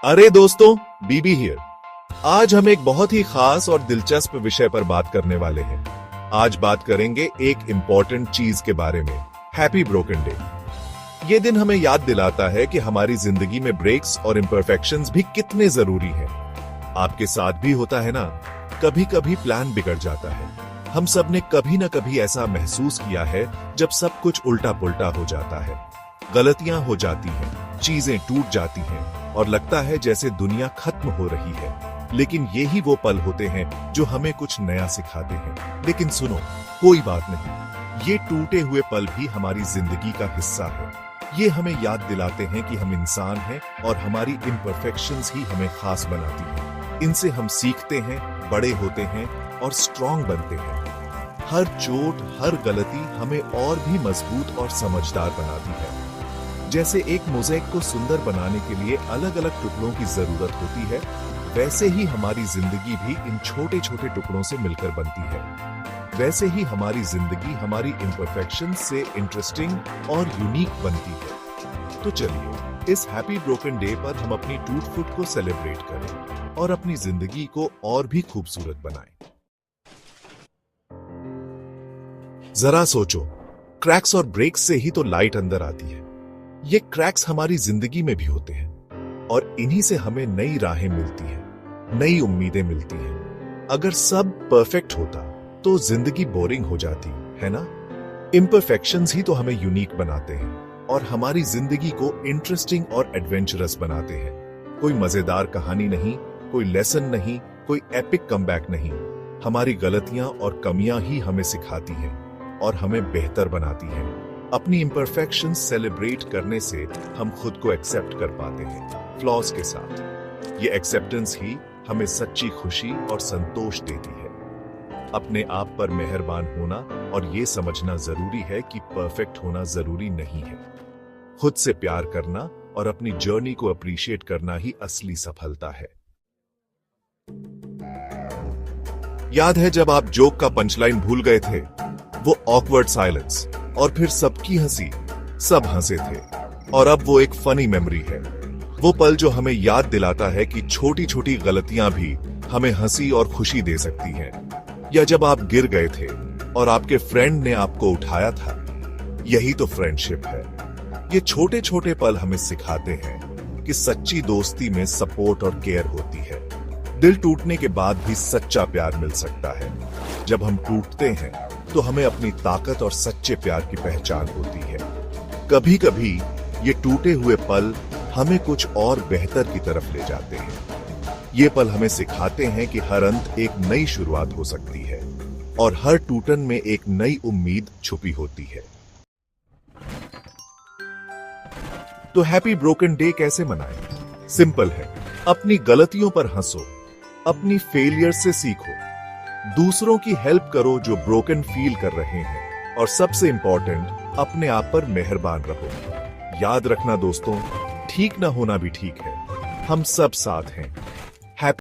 अरे दोस्तों, बीबी हियर। आज हम एक बहुत ही खास और दिलचस्प विषय पर बात करने वाले हैं। आज बात करेंगे एक इंपॉर्टेंट चीज के बारे में, हैप्पी ब्रोकन डे। ये दिन हमें याद दिलाता है कि हमारी जिंदगी में ब्रेक्स और इम्परफेक्शंस भी कितने जरूरी हैं। आपके साथ भी होता है ना, कभी कभी प्लान बिगड़ जाता है। हम सब ने कभी ना कभी ऐसा महसूस किया है जब सब कुछ उल्टा पुल्टा हो जाता है, गलतियां हो जाती हैं, चीजें टूट जाती हैं और लगता है जैसे दुनिया खत्म हो रही है। लेकिन यही वो पल होते हैं जो हमें कुछ नया सिखाते हैं। लेकिन सुनो, कोई बात नहीं, ये टूटे हुए पल भी हमारी जिंदगी का हिस्सा है। ये हमें याद दिलाते हैं कि हम इंसान हैं और हमारी इम्परफेक्शंस ही हमें खास बनाती हैं। इनसे हम सीखते हैं, बड़े होते हैं और स्ट्रांग बनते हैं। हर चोट, हर गलती हमें और भी मजबूत और समझदार बनाती है। जैसे एक मोज़ेक को सुंदर बनाने के लिए अलग अलग टुकड़ों की जरूरत होती है, वैसे ही हमारी जिंदगी भी इन छोटे छोटे टुकड़ों से मिलकर बनती है। वैसे ही हमारी जिंदगी हमारी इम्परफेक्शन से इंटरेस्टिंग और यूनिक बनती है। तो चलिए, इस हैप्पी ब्रोकन डे पर हम अपनी टूट फुट को सेलिब्रेट करें और अपनी जिंदगी को और भी खूबसूरत बनाएं। जरा सोचो, क्रैक्स और ब्रेक्स से ही तो लाइट अंदर आती है। ये क्रैक्स हमारी जिंदगी में भी होते हैं और इन्हीं से हमें नई राहें मिलती हैं, नई उम्मीदें मिलती हैं। अगर सब परफेक्ट होता तो जिंदगी बोरिंग हो जाती, है ना? इम्परफेक्शंस ही तो हमें यूनिक बनाते हैं और हमारी जिंदगी को इंटरेस्टिंग और एडवेंचरस बनाते हैं। कोई मजेदार कहानी नहीं, कोई लेसन नहीं, कोई एपिक कमबैक नहीं। हमारी गलतियां और कमियां ही हमें सिखाती हैं और हमें बेहतर बनाती हैं। अपनी इम्परफेक्शन सेलिब्रेट करने से हम खुद को एक्सेप्ट कर पाते हैं, फ्लॉज के साथ। ये एक्सेप्टेंस ही हमें सच्ची खुशी और संतोष देती है। अपने आप पर मेहरबान होना और ये समझना जरूरी है कि परफेक्ट होना जरूरी नहीं है। खुद से प्यार करना और अपनी जर्नी को अप्रिशिएट करना ही असली सफलता है। याद है जब आप जोक का पंचलाइन भूल गए थे? वो ऑकवर्ड साइलेंस और फिर सबकी हंसी, सब हंसे थे। और अब वो एक फनी मेमोरी है, वो पल जो हमें याद दिलाता है कि छोटी छोटी गलतियां भी हमें हंसी और खुशी दे सकती हैं। या जब आप गिर गए थे और आपके फ्रेंड ने आपको उठाया था। यही तो फ्रेंडशिप है। ये छोटे छोटे पल हमें सिखाते हैं कि सच्ची दोस्ती में सपोर्ट और केयर होती है। दिल टूटने के बाद भी सच्चा प्यार मिल सकता है। जब हम टूटते हैं तो हमें अपनी ताकत और सच्चे प्यार की पहचान होती है। कभी कभी ये टूटे हुए पल हमें कुछ और बेहतर की तरफ ले जाते हैं। ये पल हमें सिखाते हैं कि हर अंत एक नई शुरुआत हो सकती है और हर टूटन में एक नई उम्मीद छुपी होती है। तो हैप्पी ब्रोकन डे कैसे मनाएं? सिंपल है, अपनी गलतियों पर हंसो, अपनी फेलियर से सीखो, दूसरों की हेल्प करो जो ब्रोकन फील कर रहे हैं और सबसे इंपॉर्टेंट, अपने आप पर मेहरबान रहो। याद रखना दोस्तों, ठीक ना होना भी ठीक है। हम सब साथ हैं।